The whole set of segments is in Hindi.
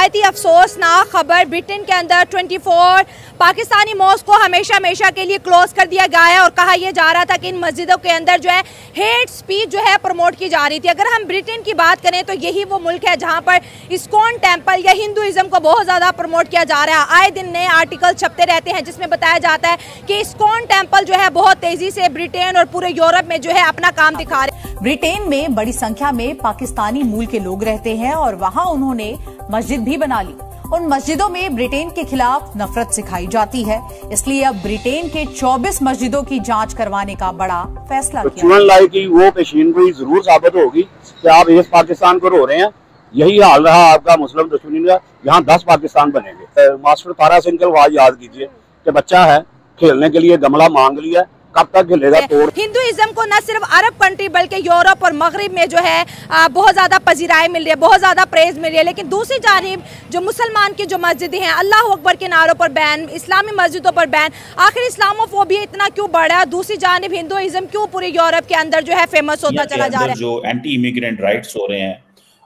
नहायत ही अफसोसनाक खबर। ब्रिटेन के अंदर 24 पाकिस्तानी मॉस्क को हमेशा हमेशा के लिए क्लोज कर दिया गया है और कहा यह जा रहा था कि इन मस्जिदों के अंदर जो है हेट स्पीच जो है प्रमोट की जा रही थी। अगर हम ब्रिटेन की बात करें तो यही वो मुल्क है जहां पर इस्कॉन टेम्पल या हिंदुइज्म को बहुत ज़्यादा प्रमोट किया जा रहा है। आए दिन नए आर्टिकल छपते रहते हैं जिसमें बताया जाता है कि इस्कॉन टेम्पल जो है बहुत तेजी से ब्रिटेन और पूरे यूरोप में जो है अपना काम दिखा रहे हैं। ब्रिटेन में बड़ी संख्या में पाकिस्तानी मूल के लोग रहते हैं और वहां उन्होंने मस्जिद भी बना ली। उन मस्जिदों में ब्रिटेन के खिलाफ नफरत सिखाई जाती है, इसलिए अब ब्रिटेन के 24 मस्जिदों की जांच करवाने का बड़ा फैसला किया। की वो पेशीनगोई जरूर साबित होगी कि आप इस पाकिस्तान को रो रहे हैं। यही हाल रहा आपका मुस्लिम दुश्मनी का, यहाँ 10 पाकिस्तान बनेंगे। मास्टर तारा सिंह की आवाज याद कीजिए कि बच्चा है खेलने के लिए गमला मांग लिया, कब तक खेलेगा तोड़। हिंदुइज्म को न सिर्फ अरब कंट्री बल्कि यूरोप और मगरिब में जो है बहुत ज्यादा पजीराई मिल रही है, बहुत ज्यादा प्रेज मिल रही है। लेकिन दूसरी जानिब जो मुसलमान की जो मस्जिदें हैं, अल्लाह अकबर के नारों पर बैन, इस्लामी मस्जिदों पर बैन, आखिर इस्लामोफोबिया इतना क्यों बढ़ा? दूसरी जानिब हिंदुइज्म क्यों पूरे यूरोप के अंदर जो है फेमस होता चला जा रहा है? जो एंटी इमिग्रेंट राइट्स हो रहे हैं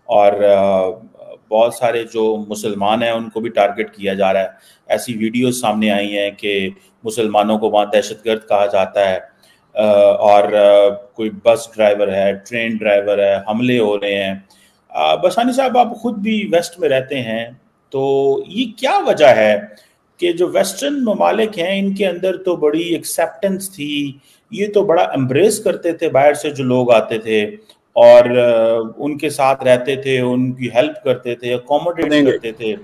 और बहुत सारे जो मुसलमान हैं उनको भी टारगेट किया जा रहा है। ऐसी वीडियोस सामने आई हैं कि मुसलमानों को वहाँ दहशतगर्द कहा जाता है और कोई बस ड्राइवर है, ट्रेन ड्राइवर है, हमले हो रहे हैं। बसानी साहब, आप खुद भी वेस्ट में रहते हैं, तो ये क्या वजह है कि जो वेस्टर्न ममालिक हैं इनके अंदर तो बड़ी एक्सेप्टेंस थी, ये तो बड़ा एम्ब्रेस करते थे बाहर से जो लोग आते थे और उनके साथ रहते थे, उनकी हेल्प करते थे, अकोमोडेट करते थे।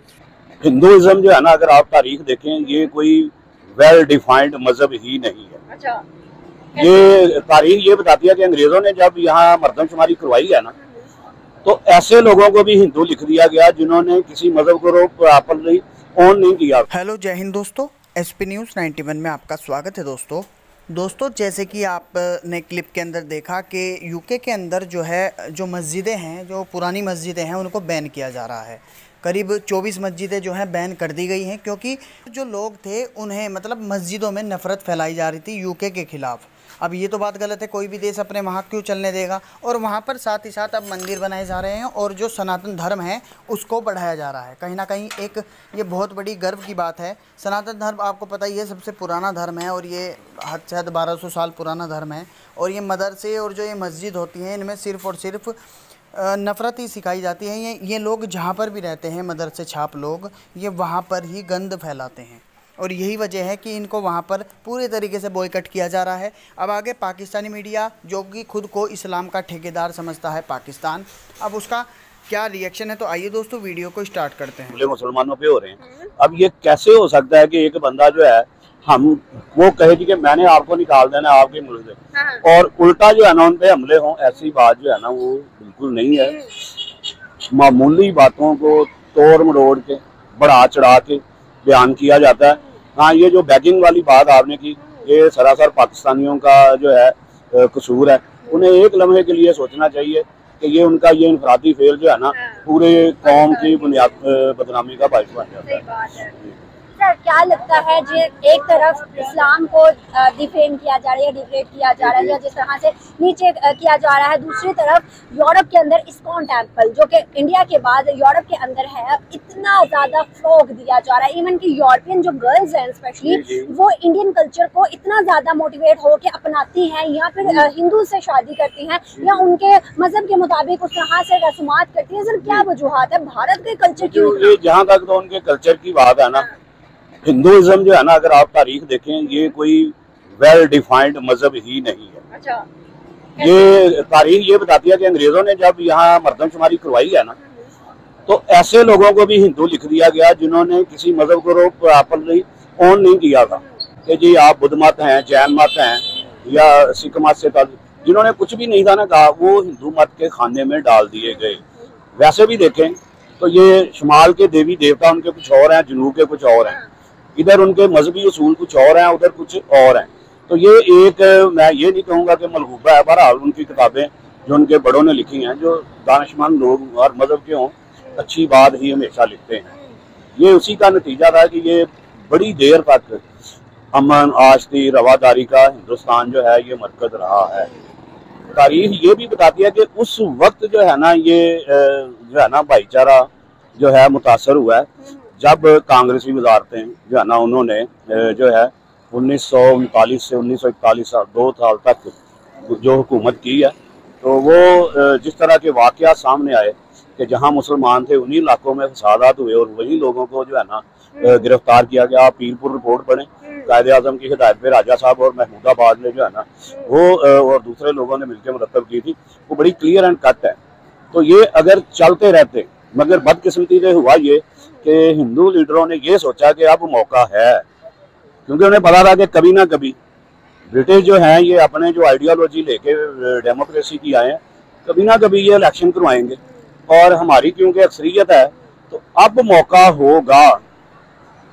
हिंदुइज्म जो है ना, अगर आप तारीख देखें, ये कोई वेल डिफाइंड मजहब ही नहीं है। अच्छा। ये तारीख ये बताती है कि अंग्रेजों ने जब यहाँ मर्दमशुमारी करवाई है ना, तो ऐसे लोगों को भी हिंदू लिख दिया गया जिन्होंने किसी मजहब को प्रॉपर्ली ऑन नहीं किया। हेलो, जय हिंद दोस्तों, एसपी न्यूज़ 91 में आपका स्वागत है। दोस्तों जैसे कि आपने क्लिप के अंदर देखा कि यूके के अंदर जो है जो मस्जिदें हैं, जो पुरानी मस्जिदें हैं, उनको बैन किया जा रहा है। करीब 24 मस्जिदें जो हैं बैन कर दी गई हैं क्योंकि जो लोग थे उन्हें मतलब मस्जिदों में नफ़रत फैलाई जा रही थी यूके के ख़िलाफ़। अब ये तो बात गलत है, कोई भी देश अपने वहाँ क्यों चलने देगा। और वहाँ पर साथ ही साथ अब मंदिर बनाए जा रहे हैं और जो सनातन धर्म है उसको बढ़ाया जा रहा है। कहीं ना कहीं एक ये बहुत बड़ी गर्व की बात है। सनातन धर्म आपको पता ही है सबसे पुराना धर्म है और ये हद से हद 1200 साल पुराना धर्म है। और ये मदरसे और जो ये मस्जिद होती हैं इनमें सिर्फ़ और सिर्फ नफ़रत ही सिखाई जाती है। ये लोग जहाँ पर भी रहते हैं, मदरसे छाप लोग, ये वहाँ पर ही गंद फैलाते हैं और यही वजह है कि इनको वहाँ पर पूरे तरीके से बॉयकट किया जा रहा है। अब आगे पाकिस्तानी मीडिया, जो कि खुद को इस्लाम का ठेकेदार समझता है पाकिस्तान, अब उसका क्या रिएक्शन है, तो आइए दोस्तों वीडियो को स्टार्ट करते हैं। मुसलमानों पे हो रहे हैं। अब ये कैसे हो सकता है कि एक बंदा जो है वो कहे कि मैंने आपको निकाल देना आपके मुल्क से, और उल्टा जो है ना उन पे हमले हों, ऐसी बात जो है ना वो बिल्कुल नहीं है। मामूली बातों को तोड़ मरोड़ के बढ़ा चढ़ा के बयान किया जाता है। हाँ, ये जो बैगिंग वाली बात आपने की, ये सरासर पाकिस्तानियों का जो है कसूर है। उन्हें एक लम्हे के लिए सोचना चाहिए कि ये उनका ये इनफरादी फेल जो है ना पूरे कौम की बुनियाद बदनामी का बाइस बन जाता है। सर, क्या लगता है जो एक तरफ इस्लाम को डिफेम किया जा रहा है, डिग्रेड किया जा रहा है या जिस तरह से नीचे किया जा रहा है, दूसरी तरफ यूरोप के अंदर इस्कॉन टेम्पल जो कि इंडिया के बाद यूरोप के अंदर है, अब इतना ज्यादा फ्लोग दिया जा रहा है। इवन कि यूरोपियन जो गर्ल्स हैं स्पेशली, वो इंडियन कल्चर को इतना ज्यादा मोटिवेट हो के अपनाती हैं या फिर हिंदू से शादी करती हैं या उनके मजहब के मुताबिक उस तरह से रस्मात करती है। सर, क्या वजूहत है भारत के कल्चर की? जहाँ तक तो उनके कल्चर की बात है ना, हिंदुइज्म जो है ना, अगर आप तारीख देखें, ये कोई वेल डिफाइंड मजहब ही नहीं है। अच्छा। ये तारीख ये बताती है कि अंग्रेजों ने जब यहाँ मर्दमशुमारी करवाई है ना, तो ऐसे लोगों को भी हिंदू लिख दिया गया जिन्होंने किसी मजहब को प्रॉपर्ली ऑन नहीं किया था कि जी आप बुद्ध मत हैं, जैन मत हैं या सिख मत से, जिन्होंने कुछ भी नहीं था ना कहा, वो हिंदू मत के खाने में डाल दिए गए। वैसे भी देखें तो ये शुमाल के देवी देवता उनके कुछ और हैं, जनूब के कुछ और हैं, इधर उनके मजहबी उसूल कुछ और हैं, उधर कुछ और हैं। तो ये एक, मैं ये नहीं कहूँगा कि मलहूबा है, बहरहाल उनकी किताबें जो उनके बड़ों ने लिखी हैं, जो दानिशमंद लोग और मजहब के हों, अच्छी बात ही हमेशा लिखते हैं। ये उसी का नतीजा था कि ये बड़ी देर तक अमन, आश्ती, रवादारी का हिंदुस्तान जो है ये मरकज रहा है। तारीख ये भी बताती है कि उस वक्त जो है ना, ये जो है ना भाईचारा जो है मुतासर हुआ है। जब कांग्रेसी वजारतें जो है ना उन्होंने जो है 1939 से 1941 2 साल तक जो हुकूमत की है, तो वो जिस तरह के वाक़या सामने आए कि जहाँ मुसलमान थे उन्हीं इलाकों में फसादात हुए और वही लोगों को जो है ना गिरफ्तार किया गया। आप पीरपुर रिपोर्ट पढ़ें, कायदे आज़म की हिदायत पे राजा साहब और महमूदाबाद में जो है ना वो और दूसरे लोगों ने मिलकर मुरतब की थी, वो बड़ी क्लियर एंड कट है। तो ये अगर चलते रहते, मगर बदकिस्मती से हुआ ये कि हिंदू लीडरों ने ये सोचा कि अब मौका है, क्योंकि उन्हें पता था कि कभी ना कभी ब्रिटिश जो हैं ये अपने जो आइडियोलॉजी लेके डेमोक्रेसी की आए हैं, कभी ना कभी ये इलेक्शन करवाएंगे और हमारी क्योंकि अक्सरियत है, तो अब मौका होगा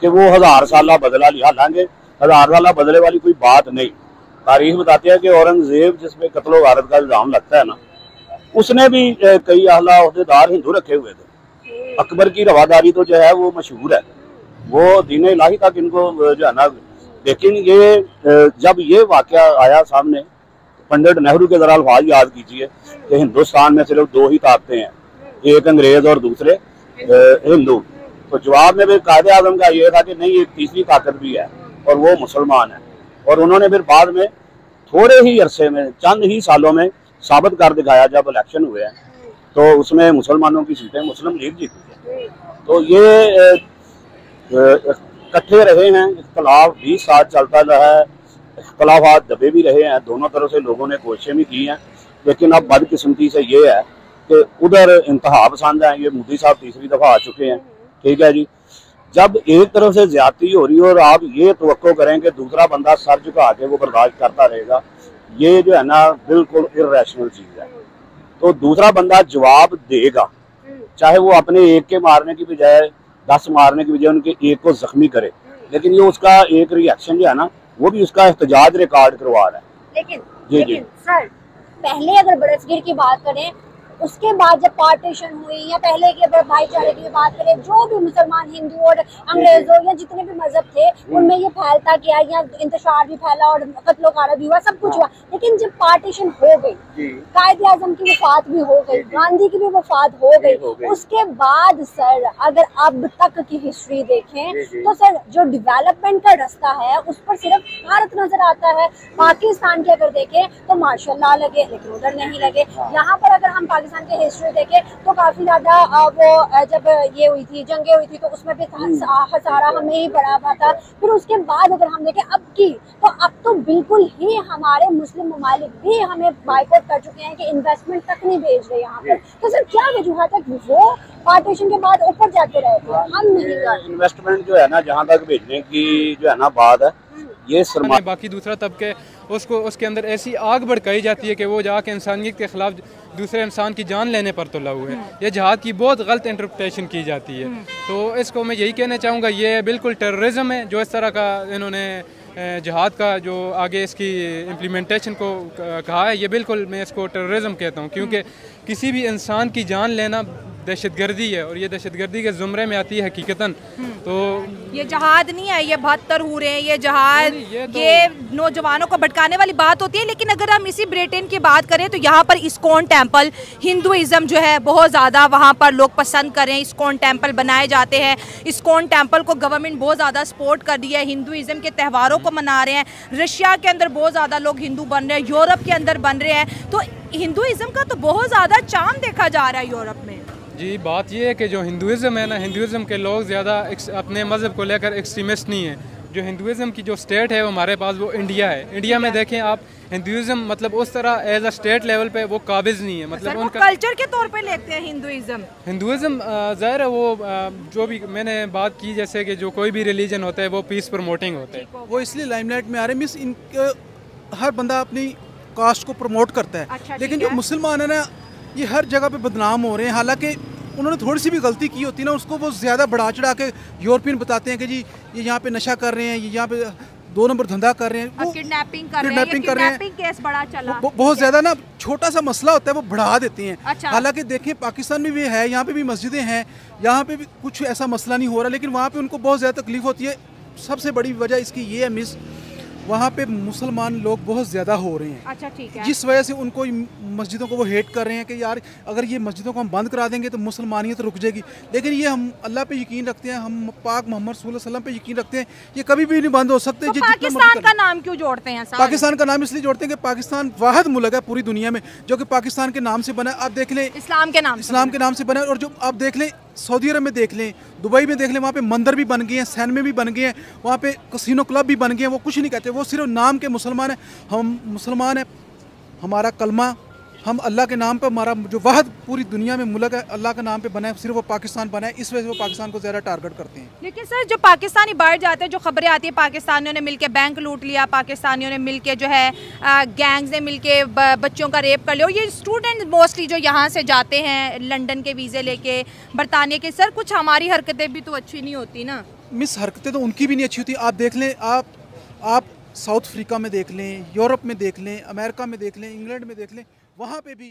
कि वो 1000 साल बदला लिया। हालांकि 1000 साल बदले वाली कोई बात नहीं। तारीख बताती है कि औरंगजेब जिसमें कत्लो गारत का इल्जाम लगता है ना, उसने भी कई आला ओहदेदार हिंदू रखे हुए थे। अकबर की रवादारी तो जो है वो मशहूर है, वो दीन इलाही तक इनको जो है ना। लेकिन ये जब ये वाकया आया सामने, पंडित नेहरू के जरा अल्फाज याद कीजिए कि हिंदुस्तान में सिर्फ 2 ही ताकतें हैं, एक अंग्रेज और दूसरे हिंदू। तो जवाब में भी कायदे आज़म का ये था कि नहीं, एक तीसरी ताकत भी है और वो मुसलमान है। और उन्होंने फिर बाद में थोड़े ही अरसे में, चंद ही सालों में साबित कर दिखाया। जब इलेक्शन हुए हैं तो उसमें मुसलमानों की सीटें मुस्लिम लीग जीती है। तो ये इकट्ठे रहे हैं, इख्तलाफ 20 साल चलता रहा है, इख्तलाफात दबे भी रहे हैं, दोनों तरफ से लोगों ने कोशिशें भी की हैं। लेकिन अब बदकिस्मती से ये है कि उधर इंतहा पसंद है, ये मोदी साहब तीसरी दफ़ा आ चुके हैं, ठीक है जी। जब एक तरफ से ज्यादती हो रही है और आप ये तवक्को करें कि दूसरा बंदा सर झुका के वो बर्दाश्त करता रहेगा, ये जो है ना बिल्कुल इर्रेशनल चीज़ है। तो दूसरा बंदा जवाब देगा, चाहे वो अपने एक के मारने की बजाय 10 मारने की बजाय उनके एक को जख्मी करे, लेकिन ये उसका एक रिएक्शन जो है ना वो भी उसका एहतजाज रिकॉर्ड करवा रहा है। लेकिन सर, पहले अगर बरसगीर की बात करें, उसके बाद जब पार्टीशन हुई या पहले के भाईचारे की बात करें, जो भी मुसलमान, हिंदू और अंग्रेजों या जितने भी मजहब थे उनमें ये फैलता गया या इंतशार भी फैला और कत्लो गारत भी हुआ, सब कुछ हुआ। लेकिन जब पार्टीशन हो गई, कायदे आज़म की वफात भी हो गई, गांधी की भी वफात हो गई, उसके बाद सर अगर अब तक की हिस्ट्री देखें तो सर जो डेवलपमेंट का रास्ता है उस पर सिर्फ भारत नजर आता है। पाकिस्तान की अगर देखें तो माशाल्लाह लगे, लेकिन उधर नहीं लगे। यहाँ पर अगर हम पाकिस्तान की हिस्ट्री देखें तो काफी ज्यादा वो जब ये हुई थी, जंगे हुई थी, तो उसमें भी हजारा हमें ही पड़ा हुआ था। फिर उसके बाद अगर हम देखें अब की, तो अब तो बिल्कुल ही हमारे मुस्लिम ममालिक भी हमें बाइकआउट कर चुके हैं कि इन्वेस्टमेंट तक नहीं भेज रहे यहाँ पर। तो सर क्या वजूहत है कि वो पार्टीशन के बाद ऊपर जाते रहते हैं, हम नहीं करते। इन्वेस्टमेंट जो है ना जहाँ तक भेजने की जो है ना बात है, ये बाकी दूसरा तबके उसको उसके अंदर ऐसी आग भड़काई जाती है कि वो जाके इंसानियत के खिलाफ दूसरे इंसान की जान लेने पर तुला हुआ है। ये जहाद की बहुत गलत इंटरप्रिटेशन की जाती है। तो इसको मैं यही कहना चाहूँगा, ये बिल्कुल टेररिज्म है जो इस तरह का इन्होंने जहाद का जो आगे इसकी इम्प्लीमेंटेशन को कहा है, ये बिल्कुल मैं इसको टेररिज्म कहता हूँ, क्योंकि किसी भी इंसान की जान लेना दहशतगर्दी है और ये दहशतगर्दी के ज़ुमरे में आती है हकीकतन। तो ये जहाद नहीं है, ये 72 हो रहे हैं, ये जहाद ये नौजवानों को भटकाने वाली बात होती है। लेकिन अगर हम इसी ब्रिटेन की बात करें तो यहाँ पर इस्कॉन टेम्पल, हिंदुइज्म जो है बहुत ज़्यादा वहाँ पर लोग पसंद करें, इस्कॉन टेम्पल बनाए जाते हैं। इस्कॉन टेम्पल को गवर्नमेंट बहुत ज़्यादा सपोर्ट कर रही है, हिंदुइज्म के त्योहारों को मना रहे हैं। रशिया के अंदर बहुत ज़्यादा लोग हिंदू बन रहे हैं, यूरोप के अंदर बन रहे हैं। तो हिंदुइज्म का तो बहुत ज़्यादा चांद देखा जा रहा है यूरोप में। जी, बात ये है कि जो हिंदुइज्म है ना, हिंदुइज्म के लोग ज़्यादा अपने मज़हब को लेकर एक्सट्रीमिस्ट नहीं है। जो हिंदुइज्म की जो स्टेट है वो हमारे पास वो इंडिया है। इंडिया में देखें आप, हिंदुइज्म मतलब उस तरह एज अ स्टेट लेवल पे वो काबिज नहीं है, मतलब उनका कल्चर के तौर पे लेते हैं हिंदुइज्म ज़ाहिर है वो जो भी मैंने बात की, जैसे कि जो कोई भी रिलीजन होता है वो पीस प्रमोटिंग होता है, वो इसलिए लाइमलाइट में आ रहे हैं। मिस इनके हर बंदा अपनी कास्ट को प्रमोट करता है। अच्छा, लेकिन जो मुसलमान है ना, ये हर जगह पे बदनाम हो रहे हैं। हालांकि उन्होंने थोड़ी सी भी गलती की होती है ना, उसको वो ज़्यादा बढ़ा चढ़ा के यूरोपियन बताते हैं कि जी ये यहाँ पे नशा कर रहे हैं, ये यहाँ पे 2 नंबर धंधा कर रहे हैं, वो किडनैपिंग कर रहे हैं, केस बड़ा चला, बहुत ज़्यादा ना छोटा सा मसला होता है वो बढ़ा देते हैं। अच्छा। हालांकि देखें पाकिस्तान में भी है, यहाँ पे भी मस्जिदें हैं, यहाँ पे भी कुछ ऐसा मसला नहीं हो रहा, लेकिन वहाँ पे उनको बहुत ज़्यादा तकलीफ होती है। सबसे बड़ी वजह इसकी ये है मिस वहाँ पे मुसलमान लोग बहुत ज़्यादा हो रहे हैं। अच्छा ठीक है। जिस वजह से उनको मस्जिदों को वो हेट कर रहे हैं कि यार अगर ये मस्जिदों को हम बंद करा देंगे तो मुसलमानियत रुक जाएगी। लेकिन ये हम अल्लाह पे यकीन रखते हैं, हम पाक मोहम्मद सल्लल्लाहु अलैहि वसल्लम पे यकीन रखते हैं, ये कभी भी नहीं बंद हो सकते। तो पाकिस्तान का नाम क्यों जोड़ते हैं सर? पाकिस्तान का नाम इसलिए जोड़ते हैं कि पाकिस्तान वाहिद मुल्क है पूरी दुनिया में जो कि पाकिस्तान के नाम से बना है। आप देख लें, इस्लाम के नाम से बना है। और जो आप देख लें सऊदी अरब में देख लें, दुबई में देख लें, वहाँ पे मंदिर भी बन गए हैं, सैन में भी बन गए हैं, वहाँ पे कसिनो क्लब भी बन गए हैं। वो कुछ नहीं कहते, वो सिर्फ नाम के मुसलमान हैं। हम मुसलमान हैं, हमारा कलमा, हम अल्लाह के नाम पर, हमारा जो वाहिद पूरी दुनिया में मुल्क है अल्लाह के नाम पे बना है, सिर्फ वो पाकिस्तान बना है। इस वजह से वो पाकिस्तान को ज़्यादा टारगेट करते हैं। लेकिन सर जो पाकिस्तानी बाहर जाते हैं, जो खबरें आती है पाकिस्तानियों ने मिलके बैंक लूट लिया, पाकिस्तानियों ने मिलके जो है गैंग्स ने मिलके बच्चों का रेप कर लिया। और ये स्टूडेंट मोस्टली जो यहाँ से जाते हैं लंदन के वीज़े लेके, बरतानिया के, सर कुछ हमारी हरकतें भी तो अच्छी नहीं होती ना। मिस हरकतें तो उनकी भी नहीं अच्छी होती। आप देख लें, आप साउथ अफ्रीका में देख लें, यूरोप में देख लें, अमेरिका में देख लें, इंग्लैंड में देख लें, वहाँ पे भी